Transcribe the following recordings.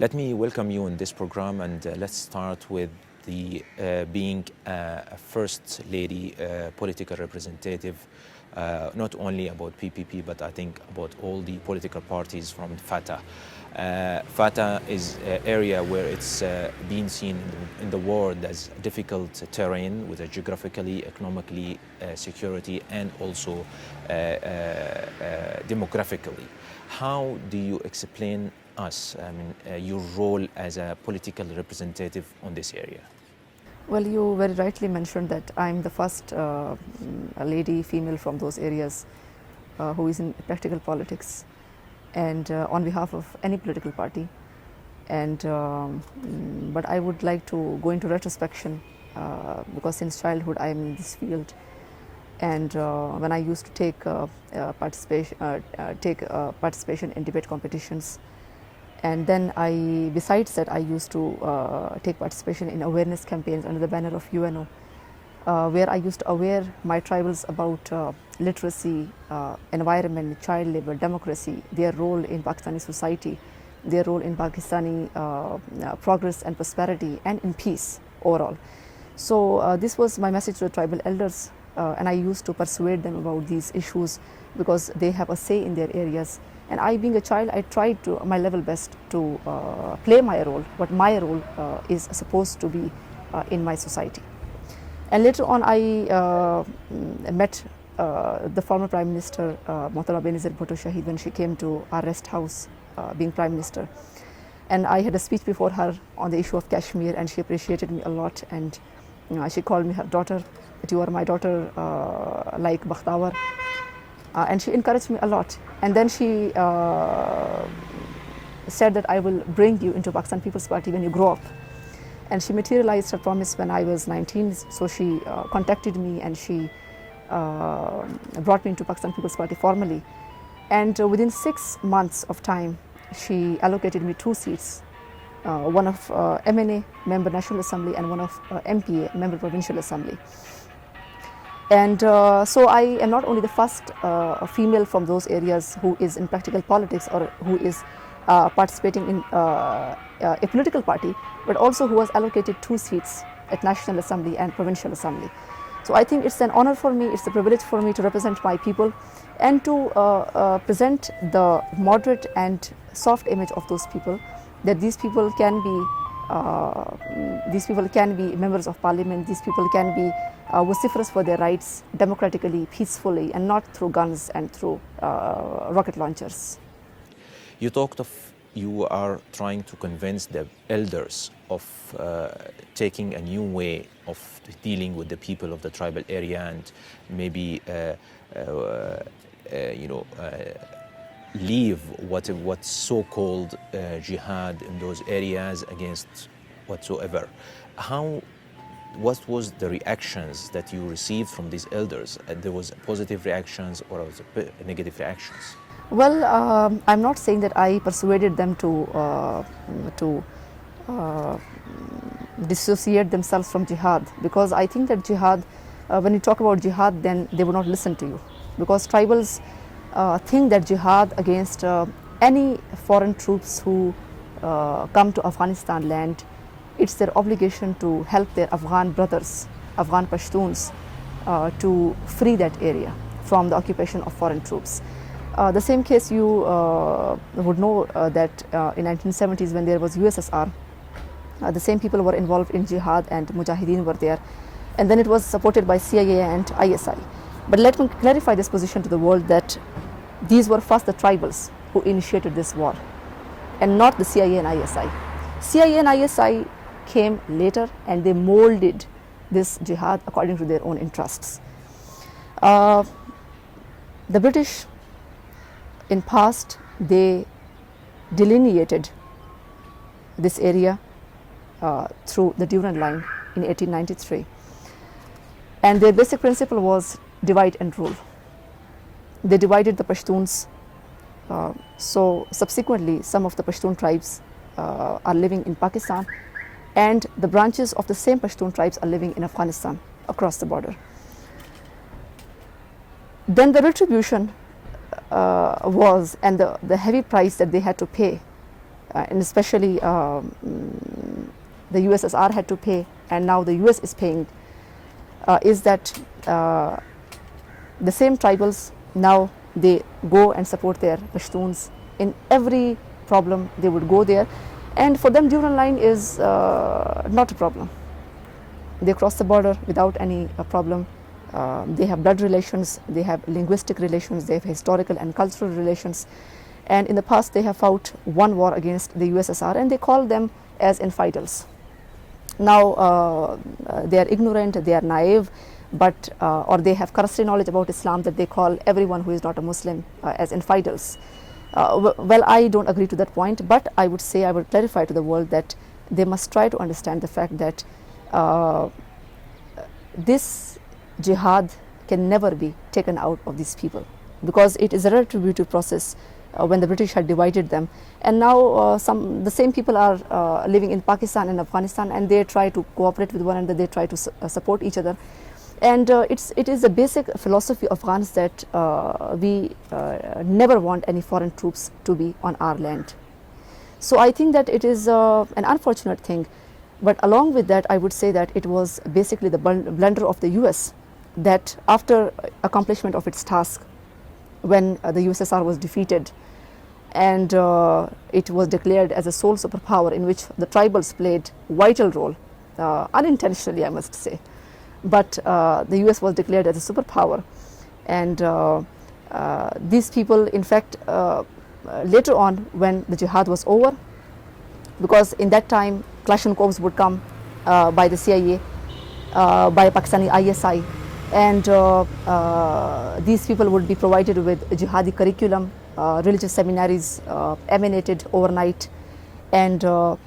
Let me welcome you in this program, and let's start with the being a first lady political representative, not only about PPP, but I think about all the political parties from FATA. FATA is an area where it's been seen in the world as difficult terrain with a geographically, economically, security, and also demographically. How do you explain us, your role as a political representative on this area? Well, you very rightly mentioned that I'm the first lady, female from those areas who is in practical politics, and on behalf of any political party. And but I would like to go into retrospection because since childhood I'm in this field. And when I used to take participation in debate competitions, and then besides that, I used to take participation in awareness campaigns under the banner of UNO, where I used to aware my tribals about literacy, environment, child labor, democracy, their role in Pakistani society, their role in Pakistani progress and prosperity, and in peace overall. So this was my message to the tribal elders. And I used to persuade them about these issues because they have a say in their areas. And I, being a child, I tried to my level best to play my role, what my role is supposed to be in my society. And later on, I met the former Prime Minister, Mohtarama Benazir Bhutto Shahid, when she came to our rest house, being Prime Minister. And I had a speech before her on the issue of Kashmir, and she appreciated me a lot. And she called me her daughter. That you are my daughter, like Bakhtawar, and she encouraged me a lot. And then she said that I will bring you into Pakistan People's Party when you grow up. And she materialized her promise when I was 19. So she contacted me and she brought me into Pakistan People's Party formally. And within 6 months of time, she allocated me 2 seats. One of MNA, Member National Assembly, and one of MPA, Member Provincial Assembly. And so I am not only the first female from those areas who is in practical politics or who is participating in a political party, but also who was allocated 2 seats at National Assembly and Provincial Assembly. So I think it's an honor for me, it's a privilege for me to represent my people and to present the moderate and soft image of those people, that these people can be members of parliament, these people can be vociferous for their rights democratically, peacefully, and not through guns and through rocket launchers. You talked of you are trying to convince the elders of taking a new way of dealing with the people of the tribal area and maybe leave what's so-called jihad in those areas against whatsoever. What was the reactions that you received from these elders? There was positive reactions or was it negative reactions? Well, I'm not saying that I persuaded them to dissociate themselves from jihad, because I think that jihad, when you talk about jihad, then they will not listen to you, because tribals think that jihad against any foreign troops who come to Afghanistan land, it's their obligation to help their Afghan brothers, Afghan Pashtuns, to free that area from the occupation of foreign troops. The same case you would know that in 1970s when there was USSR, the same people were involved in jihad and Mujahideen were there, and then it was supported by CIA and ISI. But let me clarify this position to the world, that these were first the tribals who initiated this war and not the CIA and ISI. CIA and ISI came later and they molded this jihad according to their own interests. The British in past, they delineated this area through the Durand Line in 1893, and their basic principle was divide and rule. They divided the Pashtuns, so subsequently some of the Pashtun tribes are living in Pakistan, and the branches of the same Pashtun tribes are living in Afghanistan across the border. Then the retribution was, and the heavy price that they had to pay and especially the USSR had to pay, and now the US is paying, is that the same tribals now they go and support their Pashtuns in every problem. They would go there, and for them Durand line is not a problem. They cross the border without any problem. They have blood relations, they have linguistic relations, they have historical and cultural relations, and in the past they have fought one war against the USSR, and they call them as infidels. Now they are ignorant, they are naive, but or they have cursory knowledge about Islam, that they call everyone who is not a Muslim as infidels. Well, I don't agree to that point, but I would say, I would clarify to the world that they must try to understand the fact that this jihad can never be taken out of these people, because it is a retributive process when the British had divided them, and now the same people are living in Pakistan and Afghanistan, and they try to cooperate with one another, they try to support each other, and it is a basic philosophy of Afghans that we never want any foreign troops to be on our land. So I think that it is an unfortunate thing, but along with that I would say that it was basically the blunder of the US, that after accomplishment of its task, when the USSR was defeated and it was declared as a sole superpower in which the tribals played vital role, unintentionally I must say, but the US was declared as a superpower, and these people in fact later on when the jihad was over, because in that time Kalashnikovs would come by the CIA, by Pakistani ISI, and these people would be provided with a jihadi curriculum, religious seminaries emanated overnight, and there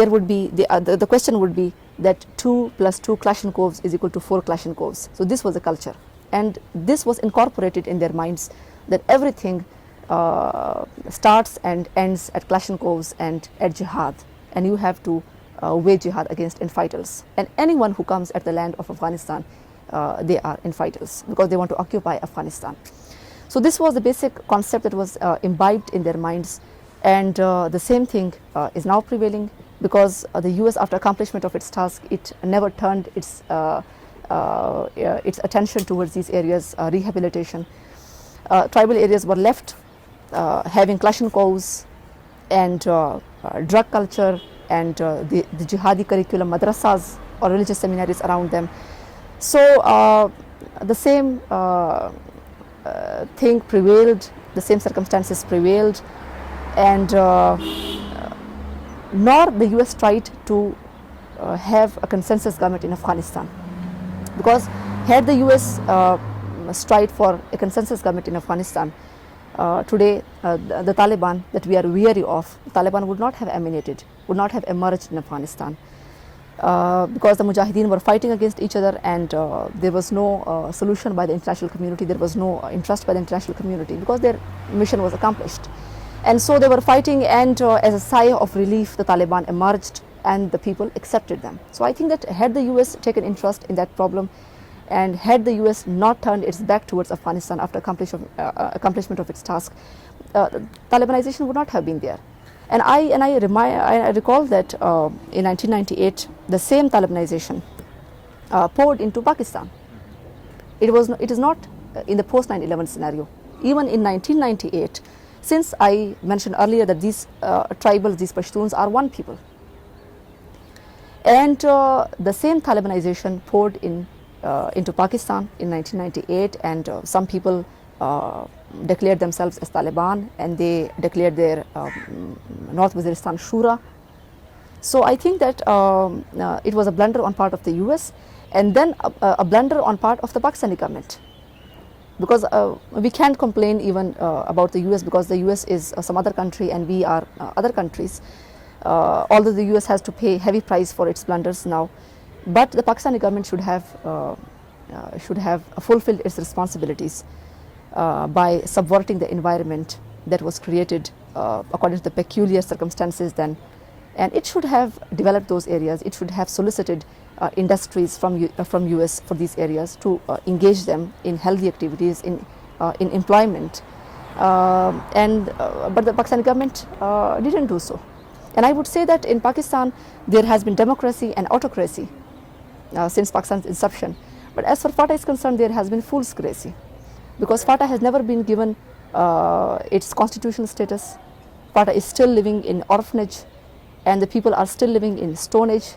would be the question would be that 2 + 2 Kalashnikovs is equal to 4 Kalashnikovs. So this was the culture, and this was incorporated in their minds, that everything starts and ends at Kalashnikovs and at jihad, and you have to wage jihad against infidels, and anyone who comes at the land of Afghanistan, they are infidels, because they want to occupy Afghanistan. So this was the basic concept that was imbibed in their minds, and the same thing is now prevailing, because the US, after accomplishment of its task, it never turned its attention towards these areas, rehabilitation. Tribal areas were left having Kalashnikovs and drug culture and the jihadi curriculum, madrasas or religious seminaries around them. So the same thing prevailed, the same circumstances prevailed, and nor the US tried to have a consensus government in Afghanistan, because had the US strive for a consensus government in Afghanistan, today the Taliban that we are weary of, the Taliban would not have emanated, would not have emerged in Afghanistan, because the Mujahideen were fighting against each other, and there was no solution by the international community, there was no interest by the international community, because their mission was accomplished. And so they were fighting, and as a sigh of relief, the Taliban emerged and the people accepted them. So I think that had the US taken interest in that problem, and had the US not turned its back towards Afghanistan after accomplishment of its task, Talibanization would not have been there. And I recall that in 1998, the same Talibanization poured into Pakistan. It is not in the post 9/11 scenario. Even in 1998, since I mentioned earlier that these tribals, these Pashtuns are one people, and the same Talibanization poured into Pakistan in 1998, and some people declared themselves as Taliban, and they declared their North Waziristan Shura. So I think that it was a blunder on part of the US, and then a blunder on part of the Pakistani government, because we can't complain even about the US, because the US is some other country and we are other countries, although the US has to pay heavy price for its blunders now. But the Pakistani government should have fulfilled its responsibilities by subverting the environment that was created according to the peculiar circumstances then, and it should have developed those areas. It should have solicited industries from US for these areas to engage them in healthy activities, in employment, But the Pakistani government didn't do so. And I would say that in Pakistan there has been democracy and autocracy since Pakistan's inception. But as far as Fatah is concerned, there has been foolscracy, because Fatah has never been given its constitutional status. Fatah is still living in orphanage, and the people are still living in stone age,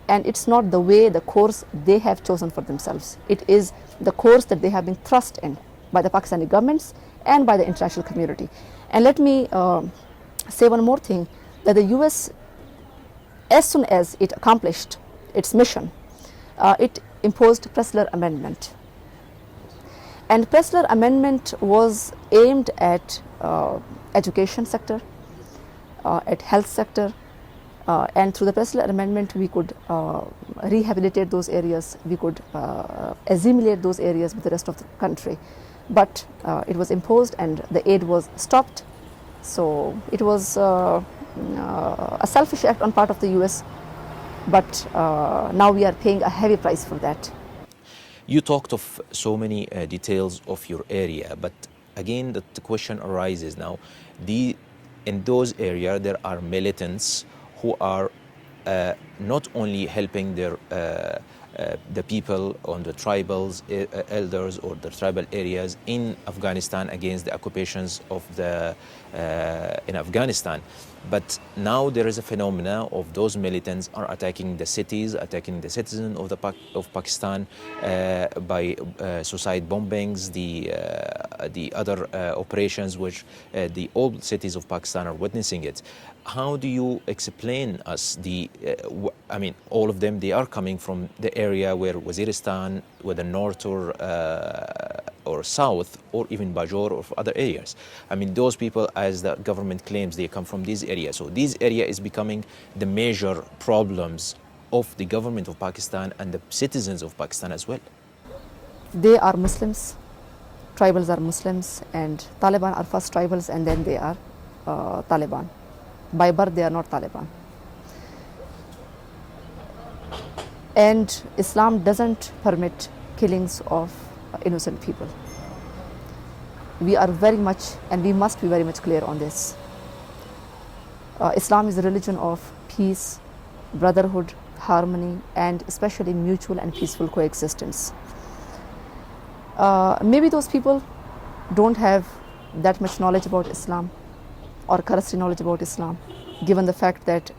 and it's not the way, the course they have chosen for themselves. It is the course that they have been thrust in by the Pakistani governments and by the international community. And let me say one more thing, that the US, as soon as it accomplished its mission, it imposed Pressler Amendment. And Pressler Amendment was aimed at education sector, at health sector, and through the Pressler Amendment we could rehabilitate those areas, we could assimilate those areas with the rest of the country. But it was imposed and the aid was stopped. So it was a selfish act on part of the US, but now we are paying a heavy price for that. You talked of so many details of your area, but again the question arises now, in those areas there are militants who are not only helping the people on the tribals, elders or the tribal areas in Afghanistan against the occupations of in Afghanistan, but now there is a phenomena of those militants are attacking the cities, attacking the citizens of Pakistan by suicide bombings, the other operations which the old cities of Pakistan are witnessing it. How do you explain us I mean, all of them, they are coming from the area where Waziristan, whether north or south, or even Bajor or other areas. I mean, those people, as the government claims, they come from these areas. So this area is becoming the major problems of the government of Pakistan and the citizens of Pakistan as well. They are Muslims, tribals are Muslims, and Taliban are first tribals and then they are Taliban. By birth they are not Taliban. And Islam doesn't permit killings of innocent people. We are very much, and we must be very much clear on this. Islam is a religion of peace, brotherhood, harmony, and especially mutual and peaceful coexistence. Maybe those people don't have that much knowledge about Islam or cursory knowledge about Islam, given the fact that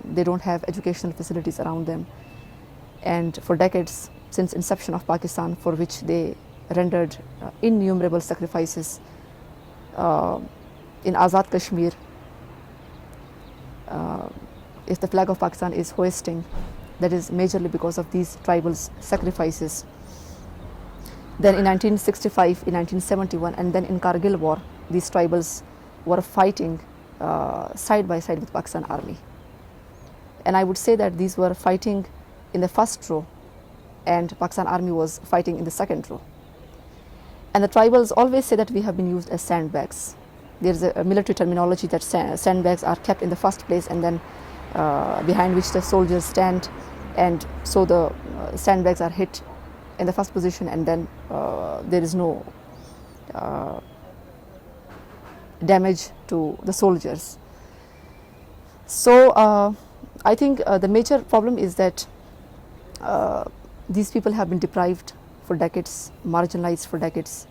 they don't have educational facilities around them. And for decades, since inception of Pakistan, for which they rendered innumerable sacrifices, in Azad Kashmir, if the flag of Pakistan is hoisting, that is majorly because of these tribals' sacrifices. Then in 1965, in 1971, and then in Kargil war, these tribals were fighting side by side with Pakistan army. And I would say that these were fighting in the first row and Pakistan army was fighting in the second row. And the tribals always say that we have been used as sandbags. There's a military terminology that sandbags are kept in the first place and then behind which the soldiers stand, and so the sandbags are hit in the first position and then there is no damage to the soldiers. So I think the major problem is that these people have been deprived for decades, marginalized for decades.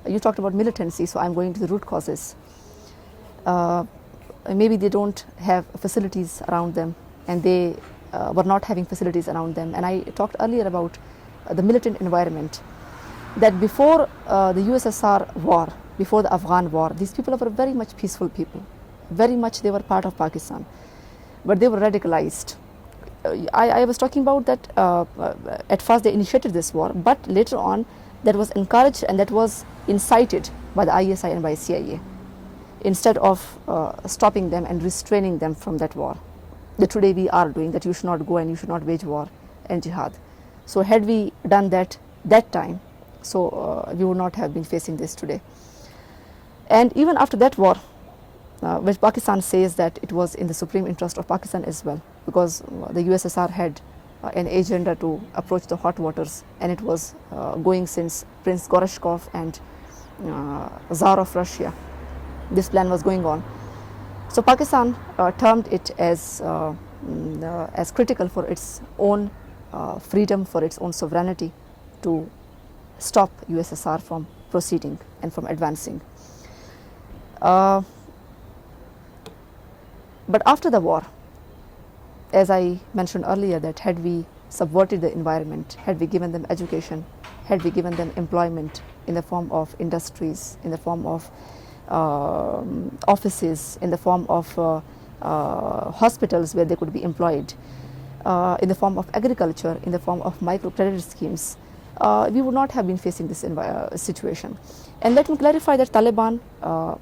You talked about militancy, so I'm going to the root causes. Maybe they don't have facilities around them, and they were not having facilities around them. And I talked earlier about the militant environment, that before the USSR war, before the Afghan war, these people were very much peaceful people. Very much they were part of Pakistan, but they were radicalized. I was talking about that at first they initiated this war, but later on that was encouraged and that was incited by the ISI and by CIA, instead of stopping them and restraining them from that war. That today we are doing, that you should not go and you should not wage war and jihad. So had we done that time, so we would not have been facing this today. And even after that war, which Pakistan says that it was in the supreme interest of Pakistan as well, because the USSR had an agenda to approach the hot waters, and it was going since Prince Gorashkov and Tsar of Russia this plan was going on. So Pakistan termed it as critical for its own freedom, for its own sovereignty, to stop USSR from proceeding and from advancing. But after the war, as I mentioned earlier, that had we subverted the environment, had we given them education, had we given them employment in the form of industries, in the form of offices, in the form of hospitals where they could be employed, in the form of agriculture, in the form of microcredit schemes, we would not have been facing this situation. And let me clarify that Taliban,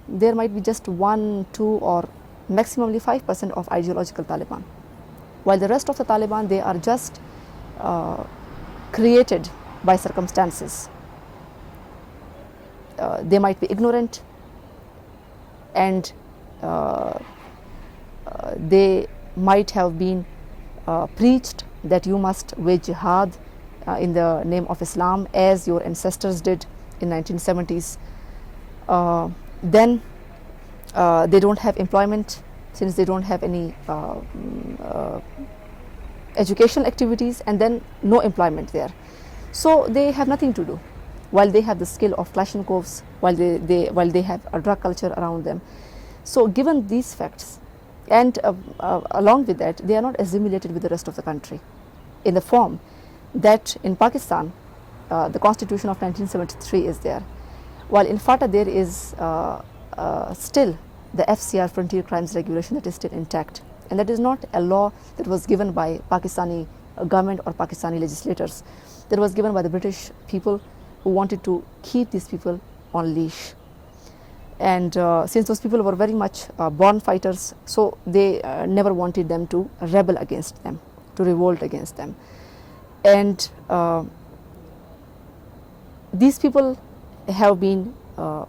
there might be just 1, 2 or maximally 5% of ideological Taliban, while the rest of the Taliban, they are just created by circumstances. They might be ignorant, and they might have been preached that you must wage jihad in the name of Islam, as your ancestors did in 1970s. Then they don't have employment, since they don't have any educational activities, and then no employment there. So they have nothing to do, while they have the skill of Kalashnikovs, while they have a drug culture around them. So given these facts, and along with that, they are not assimilated with the rest of the country in the form that in Pakistan, the Constitution of 1973 is there, while in FATA there is still the FCR, Frontier Crimes Regulation, that is still intact. And that is not a law that was given by Pakistani government or Pakistani legislators. That was given by the British people, who wanted to keep these people on leash. And since those people were very much born fighters, so they never wanted them to rebel against them, to revolt against them. And these people have been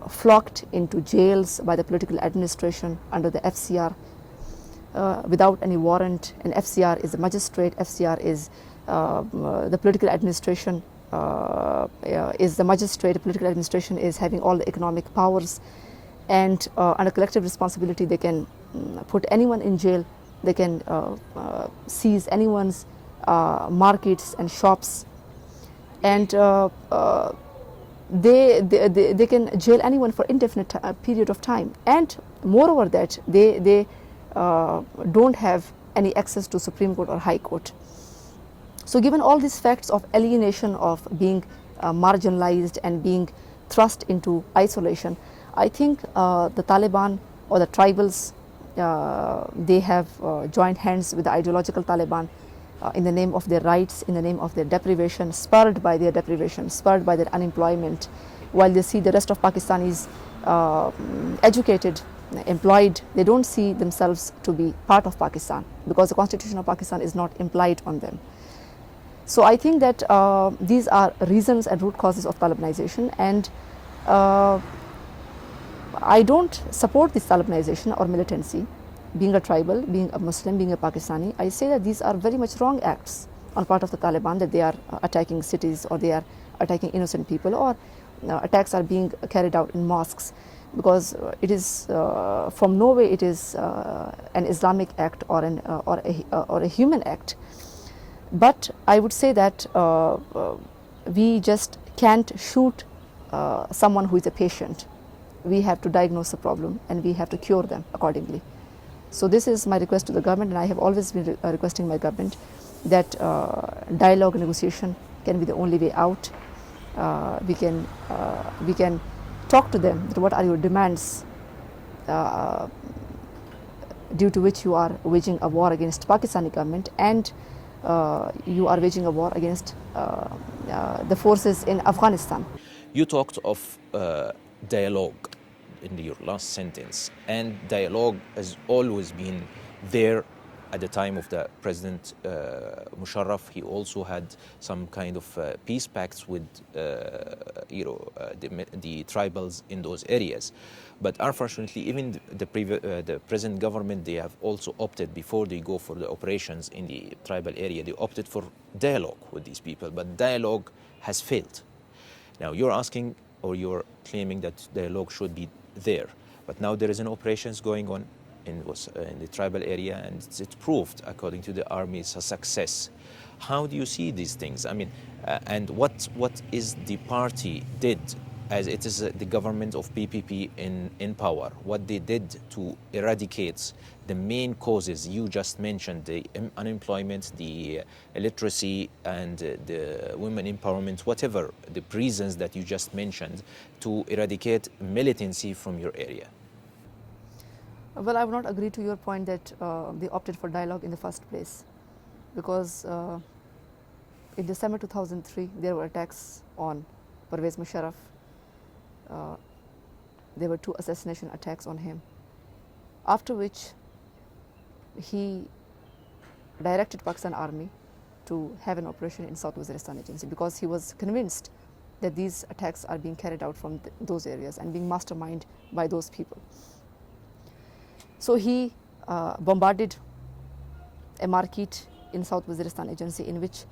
flocked into jails by the political administration under the FCR without any warrant. And FCR is a magistrate, FCR is the political administration is the magistrate, the political administration is having all the economic powers, and under collective responsibility they can put anyone in jail, they can seize anyone's markets and shops, and they can jail anyone for indefinite period of time. And moreover that, they don't have any access to Supreme Court or High Court. So given all these facts of alienation, of being marginalized and being thrust into isolation, I think the Taliban or the tribals, they have joined hands with the ideological Taliban in the name of their rights, in the name of their deprivation, spurred by their deprivation, spurred by their unemployment, while they see the rest of Pakistanis educated, employed. They don't see themselves to be part of Pakistan, because the Constitution of Pakistan is not implied on them. So I think that these are reasons and root causes of Talibanization, and I don't support this Talibanization or militancy. Being a tribal, being a Muslim, being a Pakistani, I say that these are very much wrong acts on part of the Taliban, that they are attacking cities, or they are attacking innocent people, or attacks are being carried out in mosques, because it is from no way it is an Islamic act or a human act. But I would say that we just can't shoot someone who is a patient. We have to diagnose the problem, and we have to cure them accordingly. So this is my request to the government, and I have always been requesting my government that dialogue and negotiation can be the only way out. We can talk to them that what are your demands due to which you are waging a war against Pakistani government, and you are waging a war against the forces in Afghanistan. You talked of dialogue in your last sentence, and dialogue has always been there at the time of the President Musharraf. He also had some kind of peace pacts with the tribals in those areas. But unfortunately, even the present government, they have also opted, before they go for the operations in the tribal area, they opted for dialogue with these people, but dialogue has failed. Now you're asking, or you're claiming that dialogue should be there. But now there is an operations going on in the tribal area, and it proved, according to the army, it's a success. How do you see these things? I mean, and what is the party did, as it is the government of PPP in power, what they did to eradicate the main causes you just mentioned, the unemployment, the illiteracy, and the women empowerment, whatever the reasons that you just mentioned, to eradicate militancy from your area? Well, I would not agree to your point that they opted for dialogue in the first place, because in December 2003 there were attacks on Pervez Musharraf. There were 2 assassination attacks on him, after which he directed Pakistan Army to have an operation in South Waziristan Agency, because he was convinced that these attacks are being carried out from those areas and being masterminded by those people. So he bombarded a market in South Waziristan Agency in which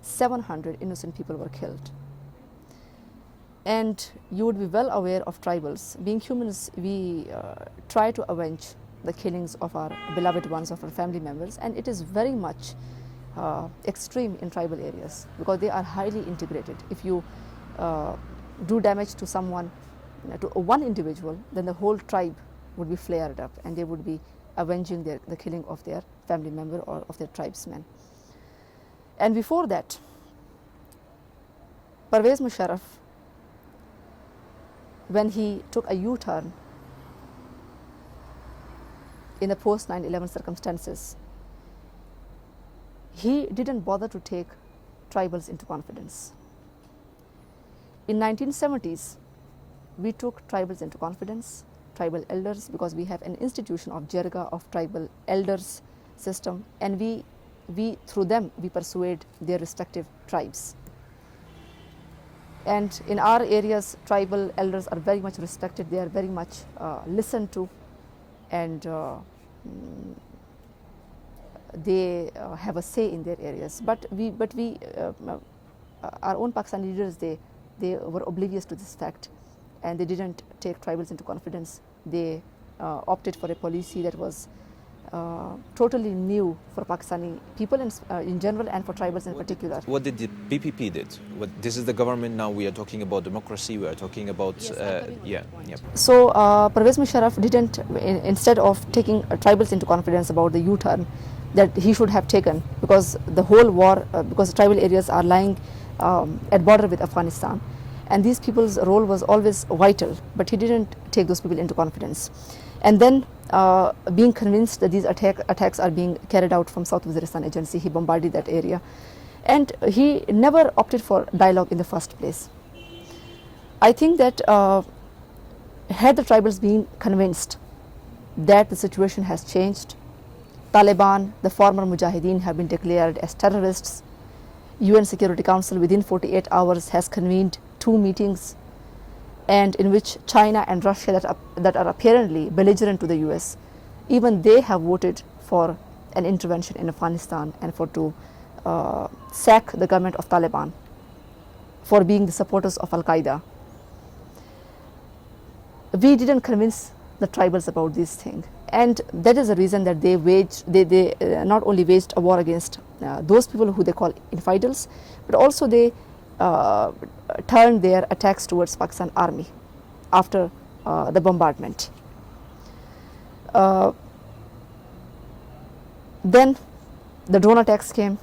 700 innocent people were killed. And you would be well aware of tribals. Being humans, we try to avenge the killings of our beloved ones, of our family members, and it is very much extreme in tribal areas, because they are highly integrated. If you do damage to someone, to one individual, then the whole tribe would be flared up, and they would be avenging the killing of their family member or of their tribesmen. And before that, Pervez Musharraf, when he took a U-turn in the post 9/11 circumstances, he didn't bother to take tribals into confidence. In 1970s, we took tribals into confidence, tribal elders, because we have an institution of Jirga, of tribal elders system, and we through them we persuade their respective tribes. And in our areas, tribal elders are very much respected. They are very much listened to, and they have a say in their areas. But our own Pakistani leaders, they were oblivious to this fact, and they didn't take tribals into confidence. They opted for a policy that was totally new for Pakistani people in general, and for tribals in particular. What did the PPP did? This is the government now. We are talking about democracy. We are talking about yeah. So Pervez Musharraf didn't, instead of taking tribals into confidence about the U-turn that he should have taken, because the whole war, because tribal areas are lying at border with Afghanistan, and these people's role was always vital, but he didn't take those people into confidence. And then being convinced that these attacks are being carried out from South Waziristan Agency, he bombarded that area, and he never opted for dialogue in the first place. I think that had the tribals been convinced that the situation has changed, Taliban, the former Mujahideen, have been declared as terrorists. UN Security Council within 48 hours has convened 2 meetings, and in which China and Russia, that are apparently belligerent to the US, even they have voted for an intervention in Afghanistan and to sack the government of Taliban for being the supporters of Al-Qaeda. We didn't convince the tribals about this thing, and that is the reason that they not only waged a war against those people who they call infidels, but also they turned their attacks towards Pakistan Army after the bombardment. Then the drone attacks came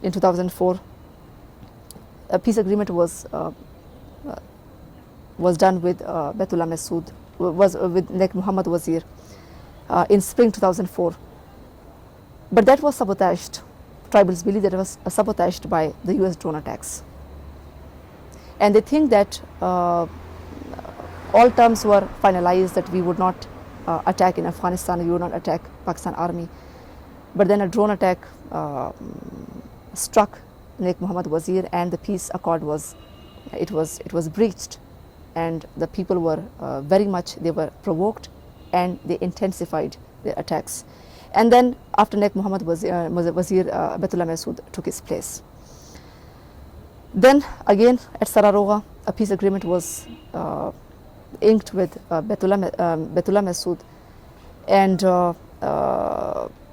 in 2004. A peace agreement was done with Baitullah Masood, was with Nek Muhammad Wazir in spring 2004. But that was sabotaged. Tribals believe that it was sabotaged by the US drone attacks. And they think that all terms were finalized, that we would not attack in Afghanistan, we would not attack Pakistan Army. But then a drone attack struck Nek Muhammad Wazir, and the peace accord was breached, and the people were very much, they were provoked, and they intensified their attacks. And then after Nek Muhammad Wazir, Baitullah Masood took his place. Then again at Sararoga, a peace agreement was inked with Baitullah Masood. And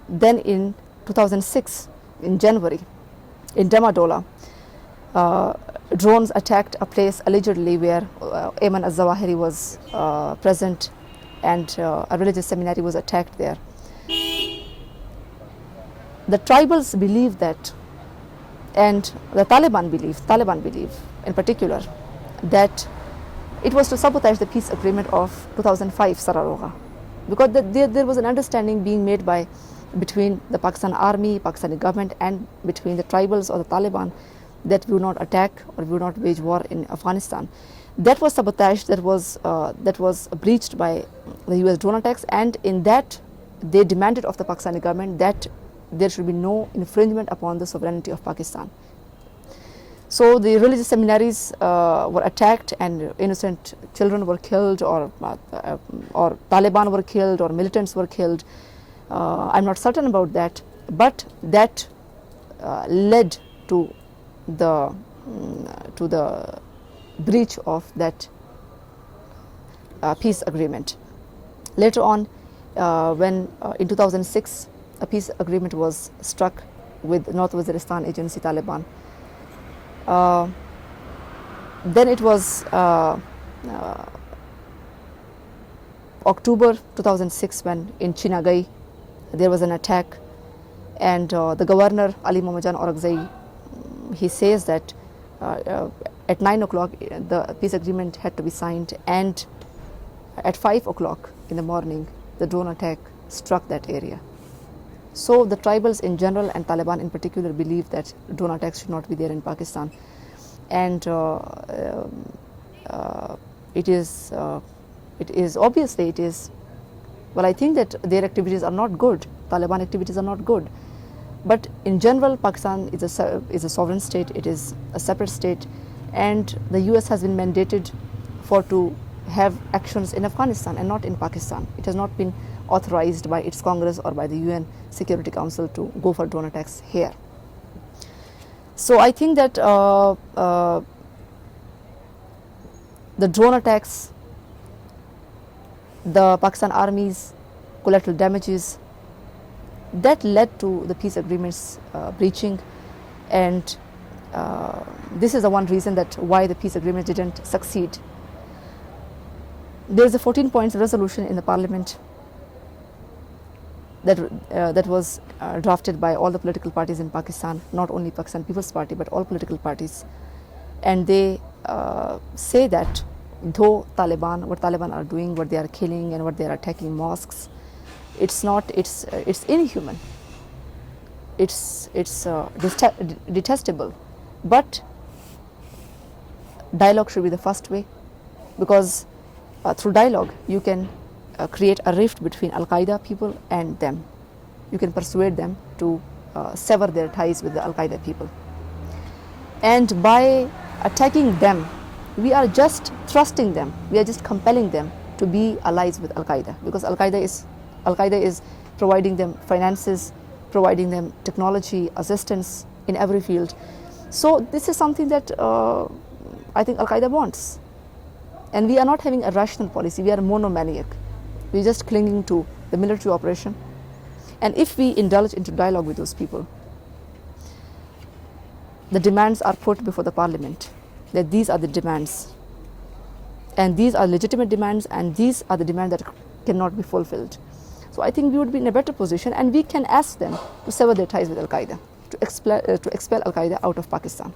then in 2006, in January, in Damadola, drones attacked a place allegedly where Ayman al-Zawahiri was present, and a religious seminary was attacked there. The tribals believe that, and the Taliban believe in particular, that it was to sabotage the peace agreement of 2005 Sararoga, because there was an understanding being made between the Pakistan army, Pakistani government, and between the tribals or the Taliban, that we would not attack or we would not wage war in Afghanistan. That was sabotage, that was breached by the US drone attacks, and in that they demanded of the Pakistani government that there should be no infringement upon the sovereignty of Pakistan. So the religious seminaries were attacked, and innocent children were killed, or Taliban were killed, or militants were killed. I'm not certain about that, but that led to the breach of that peace agreement. Later on, when in 2006 a peace agreement was struck with North Waziristan Agency Taliban, then it was October 2006 when in Chinagai there was an attack, and the governor Ali Mohammadan Orakzai, he says that at 9 o'clock the peace agreement had to be signed, and at 5 o'clock in the morning the drone attack struck that area. So the tribals in general and Taliban in particular believe that drone attacks should not be there in Pakistan, and it is obviously it is. Well, I think that their activities are not good. Taliban activities are not good. But in general, Pakistan is a sovereign state. It is a separate state, and the US has been mandated to have actions in Afghanistan and not in Pakistan. It has not been authorized by its Congress or by the UN Security Council to go for drone attacks here. So I think that the drone attacks, the Pakistan Army's collateral damages, that led to the peace agreements breaching, and this is the one reason that why the peace agreement didn't succeed. There is a 14 points resolution in the parliament that was drafted by all the political parties in Pakistan, not only Pakistan People's Party but all political parties, and they say that though what Taliban are doing, what they are killing and what they are attacking mosques, it's inhuman, it's detestable, but dialogue should be the first way, because through dialogue you can create a rift between Al-Qaeda people and them. You can persuade them to sever their ties with the Al-Qaeda people, and by attacking them we are just thrusting them, we are just compelling them to be allies with Al-Qaeda, because Al-Qaeda is providing them finances, providing them technology, assistance in every field. So this is something that I think Al-Qaeda wants. And we are not having a rational policy, we are monomaniac. We are just clinging to the military operation. And if we indulge into dialogue with those people, the demands are put before the parliament, that these are the demands, and these are legitimate demands, and these are the demands that cannot be fulfilled. So I think we would be in a better position, and we can ask them to sever their ties with Al-Qaeda, to expel Al-Qaeda out of Pakistan.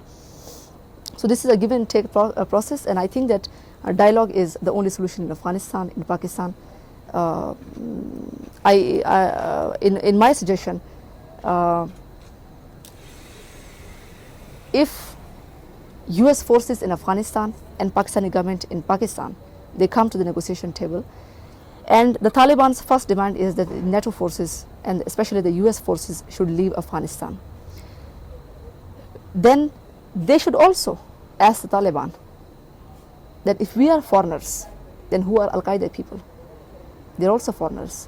So this is a give and take process, and I think that dialogue is the only solution in Afghanistan, in Pakistan. In my suggestion, if US forces in Afghanistan and Pakistani government in Pakistan, they come to the negotiation table, and the Taliban's first demand is that the NATO forces and especially the US forces should leave Afghanistan, then they should also ask the Taliban that if we are foreigners, then who are Al-Qaeda people? They're also foreigners,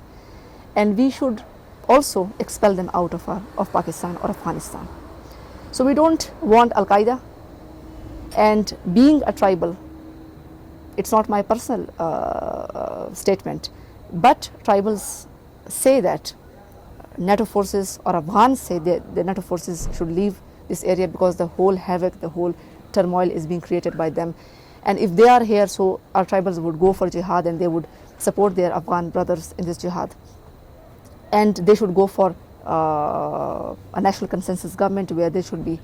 and we should also expel them out of Pakistan or Afghanistan. So we don't want Al-Qaeda, and being a tribal, It's not my personal statement, but tribals say that NATO forces or Afghans say that the NATO forces should leave this area because the whole havoc, the whole turmoil is being created by them. And if they are here, so our tribals would go for jihad and they would support their Afghan brothers in this jihad. And they should go for a national consensus government where there should be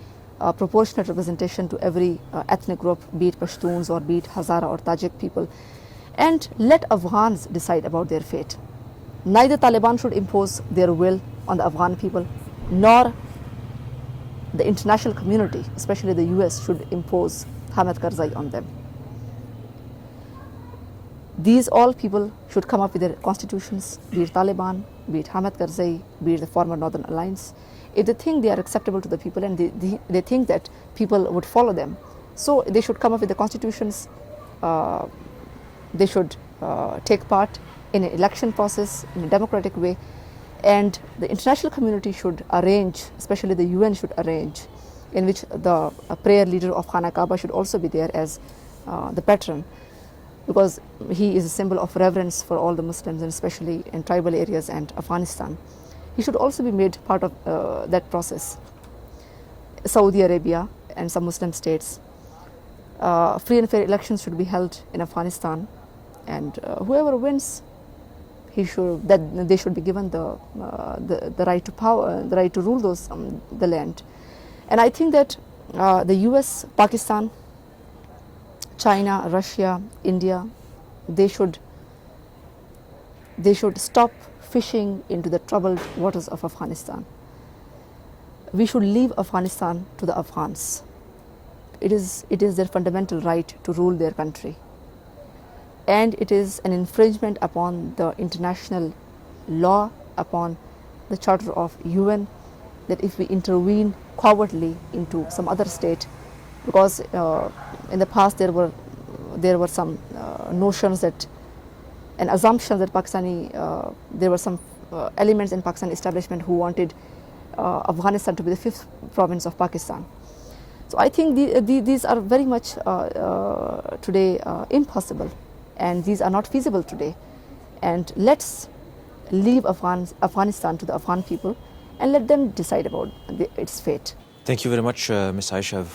proportionate representation to every ethnic group, be it Pashtuns or be it Hazara or Tajik people, and let Afghans decide about their fate. Neither Taliban should impose their will on the Afghan people, nor the international community, especially the US, should impose Hamid Karzai on them. These all people should come up with their constitutions, be it Taliban, be it Hamid Karzai, be it the former Northern Alliance. If they think they are acceptable to the people and they think that people would follow them, so they should come up with the constitutions. They should take part in an election process in a democratic way, and the international community should arrange, especially the UN should arrange, in which the prayer leader of Khana Kaaba should also be there as the patron, because he is a symbol of reverence for all the Muslims, and especially in tribal areas and Afghanistan. He should also be made part of that process. Saudi Arabia and some Muslim states, free and fair elections should be held in Afghanistan, and whoever wins, they should be given the right to power, the right to rule the land. And I think that the US, Pakistan, China, Russia, India, they should stop fishing into the troubled waters of Afghanistan. We should leave Afghanistan to the Afghans. It is their fundamental right to rule their country. And it is an infringement upon the international law, upon the Charter of UN, that if we intervene covertly into some other state, because in the past there were some notions that, and assumptions that there were some elements in Pakistani establishment who wanted Afghanistan to be the fifth province of Pakistan. So I think these are very much today impossible, and these are not feasible today. And let's leave Afghanistan to the Afghan people and let them decide about its fate. Thank you very much, Ms. Ayesha.